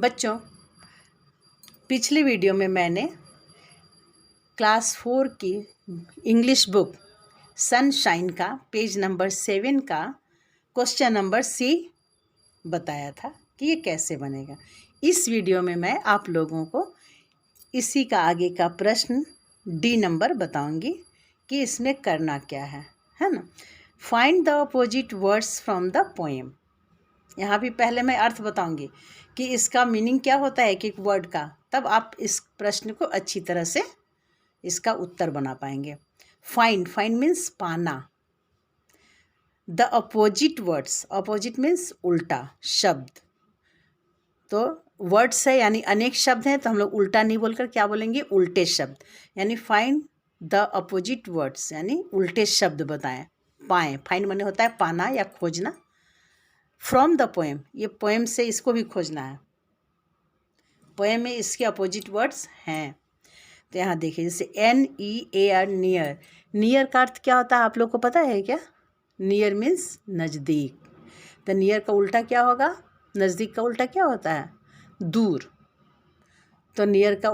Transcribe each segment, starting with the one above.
बच्चों, पिछली वीडियो में मैंने क्लास 4 की इंग्लिश बुक सनशाइन का पेज नंबर 7 का क्वेश्चन नंबर सी बताया था कि ये कैसे बनेगा। इस वीडियो में मैं आप लोगों को इसी का आगे का प्रश्न डी नंबर बताऊंगी कि इसमें करना क्या है ना। Find the opposite words from the poem. यहाँ भी पहले मैं अर्थ बताऊंगी कि इसका मीनिंग क्या होता है कि वर्ड का, तब आप इस प्रश्न को अच्छी तरह से इसका उत्तर बना पाएंगे। फाइंड मीन्स पाना। The opposite words, opposite means उल्टा शब्द। तो वर्ड्स है यानी अनेक शब्द हैं, तो हम लोग उल्टा नहीं बोलकर क्या बोलेंगे, उल्टे शब्द। यानी फाइंड द अपोजिट वर्ड्स यानी उल्टे शब्द बताएं, पाएं। फाइंड माने होता है पाना या खोजना। फ्रॉम द पोएम, ये पोएम से इसको भी खोजना है। पोएम में इसके अपोजिट वर्ड्स हैं। तो यहाँ देखिए, जैसे NEAR, नियर। नियर का अर्थ क्या होता है आप लोग को पता है क्या? नियर मीन्स नज़दीक। तो नियर का उल्टा क्या होगा? नज़दीक का उल्टा क्या होता है? दूर। तो नियर का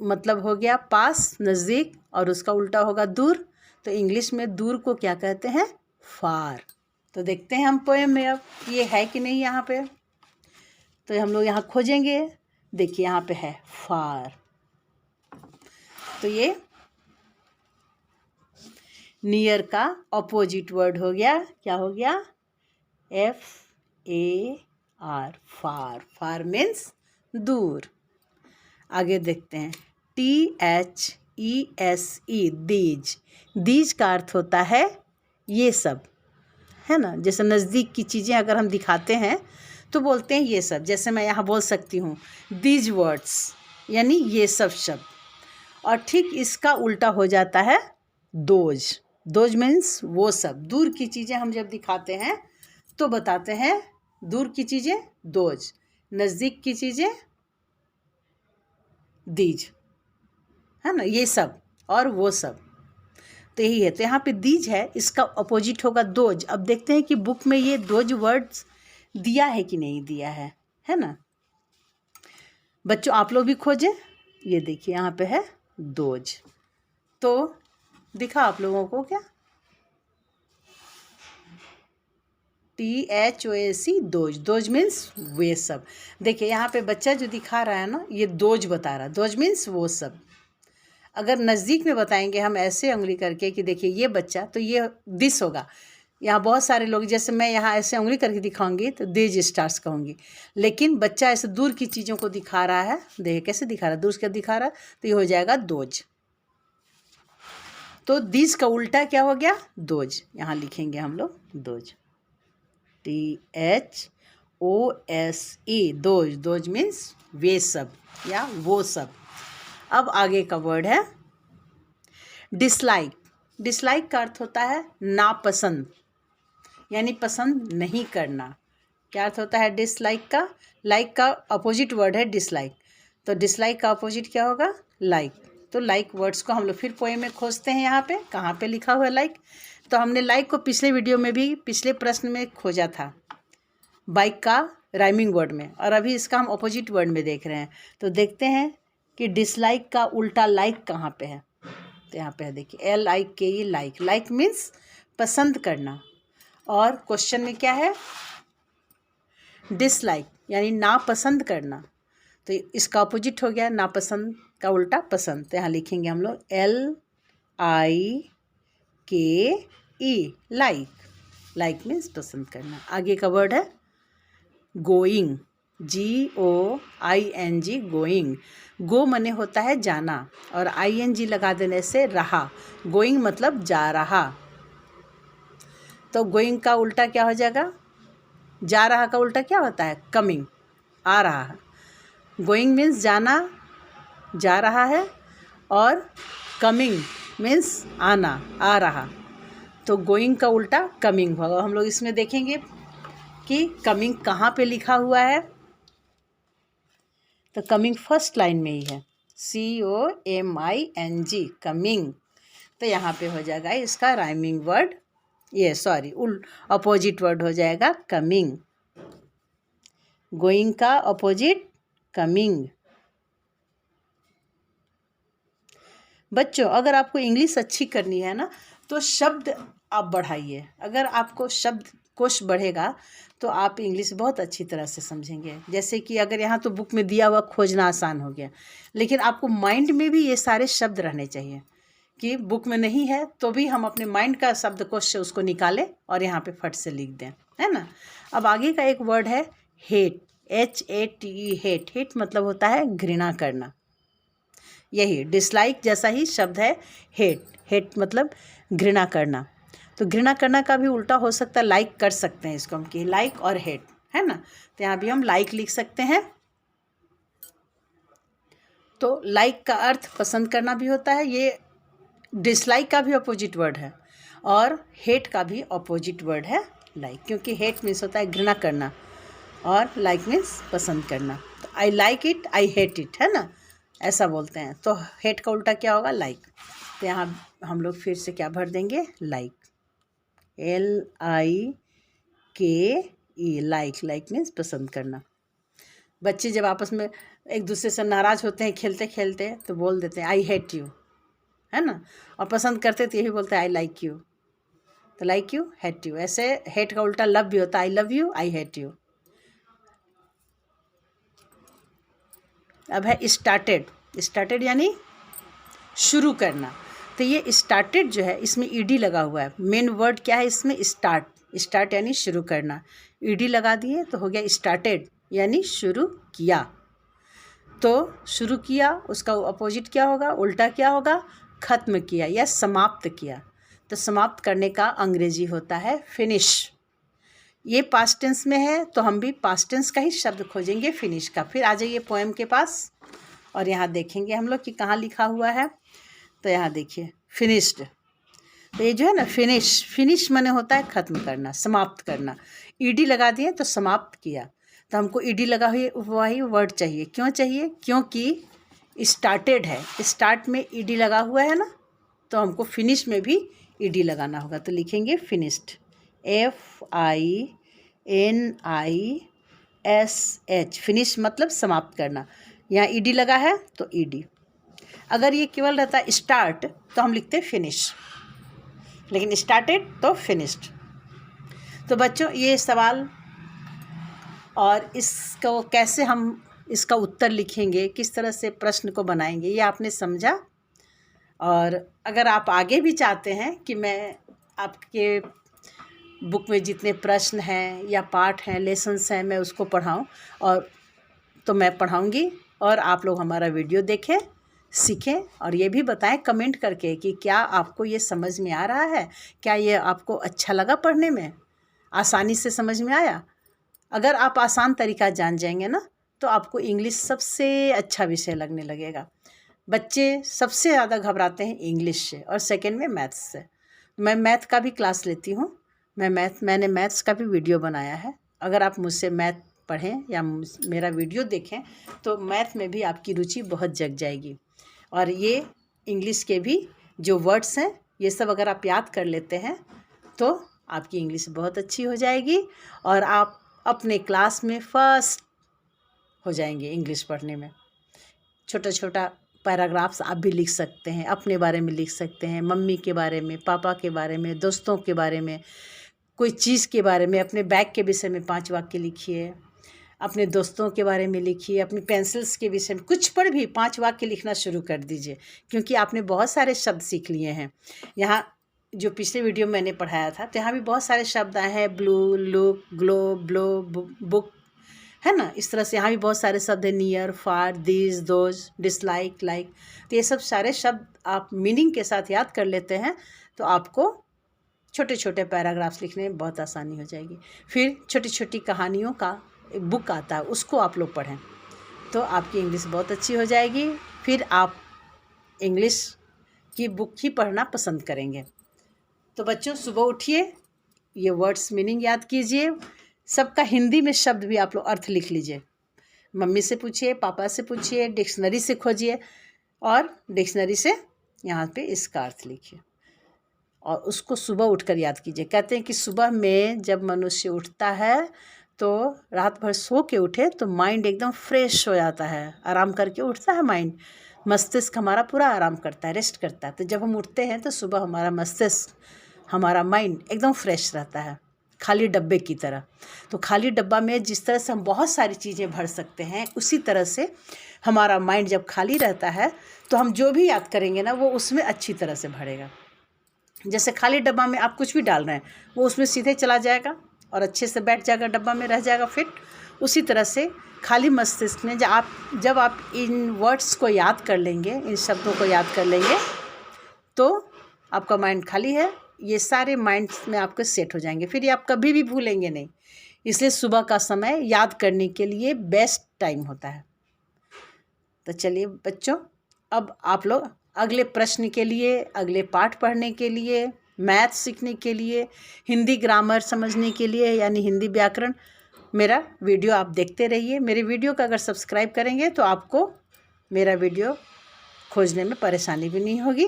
मतलब हो गया पास, नज़दीक, और उसका उल्टा होगा दूर। तो इंग्लिश में दूर को क्या कहते हैं? फार। तो देखते हैं हम पोएम में अब ये है कि नहीं यहाँ पे। तो हम लोग यहाँ खोजेंगे। देखिए यहाँ पे है फार। तो ये नियर का अपोजिट वर्ड हो गया। क्या हो गया? FAR, फार। फार मीन्स दूर। आगे देखते हैं THESE, दीज। दीज का अर्थ होता है ये सब, है ना। जैसे नज़दीक की चीज़ें अगर हम दिखाते हैं तो बोलते हैं ये सब। जैसे मैं यहाँ बोल सकती हूँ दीज वर्ड्स यानी ये सब शब्द। और ठीक इसका उल्टा हो जाता है दोज। दोज मीन्स वो सब। दूर की चीज़ें हम जब दिखाते हैं तो बताते हैं दूर की चीज़ें दोज, नज़दीक की चीज़ें दीज, है ना, ये सब और वो सब। तो यही है। तो यहाँ पे दीज है, इसका अपोजिट होगा दोज। अब देखते हैं कि बुक में ये दोज वर्ड्स दिया है कि नहीं दिया है ना। बच्चों आप लोग भी खोजें। ये देखिए यहाँ पे है दोज। तो दिखा आप लोगों को क्या? THOAC, those. दोज मीन्स वे सब। देखिए यहाँ पे बच्चा जो दिखा रहा है ना, ये दोज बता रहा है। दोज मीन्स वो सब। अगर नज़दीक में बताएंगे हम ऐसे उंगली करके कि देखिए ये बच्चा, तो ये दिस होगा। यहाँ बहुत सारे लोग, जैसे मैं यहाँ ऐसे उंगली करके दिखाऊंगी तो दिज स्टार्स कहूँगी। लेकिन बच्चा ऐसे दूर की चीज़ों को दिखा रहा है। देखिए कैसे दिखा रहा है, दूर का दिखा रहा है, तो ये हो जाएगा दोज। तो दिस का उल्टा क्या हो गया? दोज। यहाँ लिखेंगे हम लोग those, THOSE, those. Those means वे सब या वो सब। अब आगे का वर्ड है डिसलाइक। डिसलाइक का अर्थ होता है नापसंद, यानी पसंद नहीं करना। क्या अर्थ होता है डिसलाइक का? लाइक का अपोजिट वर्ड है डिसलाइक। तो डिसलाइक का अपोजिट क्या होगा? लाइक। तो लाइक वर्ड्स को हम लोग फिर पोएम में खोजते हैं। यहाँ पे कहाँ पे लिखा हुआ है लाइक? तो हमने लाइक को पिछले वीडियो में भी, पिछले प्रश्न में खोजा था, बाइक का राइमिंग वर्ड में, और अभी इसका हम अपोजिट वर्ड में देख रहे हैं। तो देखते हैं कि डिसलाइक का उल्टा लाइक कहाँ पे है। तो यहाँ पे है देखिए LIKE, लाइक। लाइक मीन्स पसंद करना। और क्वेश्चन में क्या है? डिसलाइक यानी नापसंद करना। तो इसका अपोजिट हो गया नापसंद का उल्टा पसंद। तो यहाँ लिखेंगे हम लोग LIKE, लाइक। लाइक मीन्स पसंद करना। आगे का वर्ड है गोइंग, GOING, गोइंग। गो मने होता है जाना, और ING लगा देने से रहा। गोइंग मतलब जा रहा। तो गोइंग का उल्टा क्या हो जाएगा? जा रहा का उल्टा क्या होता है? कमिंग, आ रहा है। गोइंग मीन्स जाना, जा रहा है, और कमिंग मीन्स आना, आ रहा। तो गोइंग का उल्टा कमिंग होगा। हम लोग इसमें देखेंगे कि कमिंग कहाँ पे लिखा हुआ है। तो कमिंग फर्स्ट लाइन में ही है, COMING, कमिंग। तो यहाँ पे हो जाएगा इसका राइमिंग वर्ड, ये सॉरी अपोजिट वर्ड हो जाएगा कमिंग। गोइंग का अपोजिट कमिंग। बच्चों, अगर आपको इंग्लिश अच्छी करनी है ना तो शब्द आप बढ़ाइए। अगर आपको शब्द कोश बढ़ेगा तो आप इंग्लिश बहुत अच्छी तरह से समझेंगे। जैसे कि अगर यहाँ तो बुक में दिया हुआ खोजना आसान हो गया, लेकिन आपको माइंड में भी ये सारे शब्द रहने चाहिए कि बुक में नहीं है तो भी हम अपने माइंड का शब्द कोश से उसको निकालें और यहाँ पे फट से लिख दें, है ना। अब आगे का एक वर्ड है हेट, HATE, हेट। हेट मतलब होता है घृणा करना। यही डिसलाइक जैसा ही शब्द है हेट। हेट मतलब घृणा करना। तो घृणा करना का भी उल्टा हो सकता है, लाइक कर सकते हैं इसको हम कि लाइक और हेट, है ना। तो यहाँ भी हम लाइक लिख सकते हैं। तो लाइक का अर्थ पसंद करना भी होता है, ये डिसलाइक का भी अपोजिट वर्ड है, और हेट का भी अपोजिट वर्ड है लाइक, क्योंकि हेट मीन्स होता है घृणा करना और लाइक मीन्स पसंद करना। तो I like it, I hate it, है ना, ऐसा बोलते हैं। तो हेट का उल्टा क्या होगा? लाइक। तो यहाँ हम लोग फिर से क्या भर देंगे? Like, LIKE, like. Like means पसंद करना। बच्चे जब आपस में एक दूसरे से नाराज़ होते हैं खेलते खेलते तो बोल देते हैं आई हेट यू, है ना, और पसंद करते तो यही बोलते हैं आई लाइक यू। तो लाइक यू, हेट यू। ऐसे हेट का उल्टा लव भी होता है, I love you, I hate you. अब है स्टार्टेड। स्टार्टेड यानी शुरू करना। तो ये स्टार्टेड जो है इसमें ईडी लगा हुआ है। मेन वर्ड क्या है इसमें? स्टार्ट। स्टार्ट यानी शुरू करना, ईडी लगा दिए तो हो गया स्टार्टेड, यानी शुरू किया। तो शुरू किया, उसका अपोजिट क्या होगा? उल्टा क्या होगा? खत्म किया या समाप्त किया। तो समाप्त करने का अंग्रेजी होता है फिनिश। ये पास्ट टेंस में है तो हम भी पास्ट टेंस का ही शब्द खोजेंगे फिनिश का। फिर आ जाइए पोएम के पास और यहाँ देखेंगे हम लोग कि कहाँ लिखा हुआ है। तो यहाँ देखिए फिनिश्ड। तो ये जो है ना फिनिश, फिनिश माने होता है खत्म करना, समाप्त करना। ईडी लगा दिए तो समाप्त किया। तो हमको ईडी लगा हुआ ही वर्ड चाहिए। क्यों चाहिए? क्योंकि स्टार्टेड है, स्टार्ट में ईडी लगा हुआ है ना, तो हमको फिनिश में भी ईडी लगाना होगा। तो लिखेंगे फिनिश्ड, FINISH। फिनिश मतलब समाप्त करना। यहाँ ईडी लगा है तो ईडी। अगर ये केवल रहता स्टार्ट तो हम लिखते फिनिश, लेकिन स्टार्टेड तो फिनिश्ड। तो बच्चों ये सवाल और इसको कैसे हम इसका उत्तर लिखेंगे, किस तरह से प्रश्न को बनाएंगे, ये आपने समझा। और अगर आप आगे भी चाहते हैं कि मैं आपके बुक में जितने प्रश्न हैं या पाठ हैं, लेसन्स हैं, मैं उसको पढ़ाऊँ और तो मैं पढ़ाऊँगी, और आप लोग हमारा वीडियो देखें, सीखें, और ये भी बताएं कमेंट करके कि क्या आपको ये समझ में आ रहा है, क्या ये आपको अच्छा लगा पढ़ने में, आसानी से समझ में आया। अगर आप आसान तरीका जान जाएंगे ना तो आपको इंग्लिश सबसे अच्छा विषय लगने लगेगा। बच्चे सबसे ज़्यादा घबराते हैं इंग्लिश से और सेकंड में मैथ्स से। मैं मैथ का भी क्लास लेती हूँ, मैंने मैथ्स का भी वीडियो बनाया है। अगर आप मुझसे मैथ पढ़ें या मेरा वीडियो देखें तो मैथ में भी आपकी रुचि बहुत जग जाएगी। और ये इंग्लिश के भी जो वर्ड्स हैं ये सब अगर आप याद कर लेते हैं तो आपकी इंग्लिश बहुत अच्छी हो जाएगी और आप अपने क्लास में फर्स्ट हो जाएंगे इंग्लिश पढ़ने में। छोटा छोटा पैराग्राफ्स आप भी लिख सकते हैं, अपने बारे में लिख सकते हैं, मम्मी के बारे में, पापा के बारे में, दोस्तों के बारे में, कोई चीज़ के बारे में, अपने बैग के विषय में 5 वाक्य लिखिए, अपने दोस्तों के बारे में लिखिए, अपनी पेंसिल्स के विषय में, कुछ पर भी 5 वाक्य लिखना शुरू कर दीजिए, क्योंकि आपने बहुत सारे शब्द सीख लिए हैं। यहाँ जो पिछले वीडियो में मैंने पढ़ाया था तो यहाँ भी बहुत सारे शब्द आए हैं, blue, look, glow, blow, book, है ना। इस तरह से यहाँ भी बहुत सारे शब्द हैं, near, far, this, those, dislike, like. तो ये सब सारे शब्द आप मीनिंग के साथ याद कर लेते हैं तो आपको छोटे छोटे पैराग्राफ्स लिखने में बहुत आसानी हो जाएगी। फिर छोटी छोटी कहानियों का एक बुक आता है, उसको आप लोग पढ़ें तो आपकी इंग्लिश बहुत अच्छी हो जाएगी। फिर आप इंग्लिश की बुक ही पढ़ना पसंद करेंगे। तो बच्चों सुबह उठिए, ये वर्ड्स मीनिंग याद कीजिए, सबका हिंदी में शब्द भी आप लोग अर्थ लिख लीजिए। मम्मी से पूछिए, पापा से पूछिए, डिक्शनरी से खोजिए और डिक्शनरी से यहाँ पे इसका अर्थ लिखिए और उसको सुबह उठकर याद कीजिए। कहते हैं कि सुबह में जब मनुष्य उठता है तो रात भर सो के उठे तो माइंड एकदम फ्रेश हो जाता है, आराम करके उठता है माइंड, मस्तिष्क हमारा पूरा आराम करता है, रेस्ट करता है। तो जब हम उठते हैं तो सुबह हमारा मस्तिष्क, हमारा माइंड एकदम फ्रेश रहता है, खाली डब्बे की तरह। तो खाली डब्बा में जिस तरह से हम बहुत सारी चीज़ें भर सकते हैं, उसी तरह से हमारा माइंड जब खाली रहता है तो हम जो भी याद करेंगे ना वो उसमें अच्छी तरह से भरेगा। जैसे खाली डब्बा में आप कुछ भी डाल रहे हैं वो उसमें सीधे चला जाएगा और अच्छे से बैठ जाएगा, डब्बा में रह जाएगा फिट। उसी तरह से खाली मस्तिष्क में जब आप इन वर्ड्स को याद कर लेंगे, इन शब्दों को याद कर लेंगे, तो आपका माइंड खाली है, ये सारे माइंड्स में आपके सेट हो जाएंगे, फिर ये आप कभी भी भूलेंगे नहीं। इसलिए सुबह का समय याद करने के लिए बेस्ट टाइम होता है। तो चलिए बच्चों, अब आप लोग अगले प्रश्न के लिए, अगले पाठ पढ़ने के लिए, मैथ सीखने के लिए, हिंदी ग्रामर समझने के लिए यानी हिंदी व्याकरण, मेरा वीडियो आप देखते रहिए। मेरे वीडियो का अगर सब्सक्राइब करेंगे तो आपको मेरा वीडियो खोजने में परेशानी भी नहीं होगी।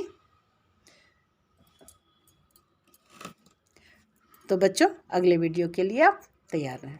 तो बच्चों, अगले वीडियो के लिए आप तैयार रहें।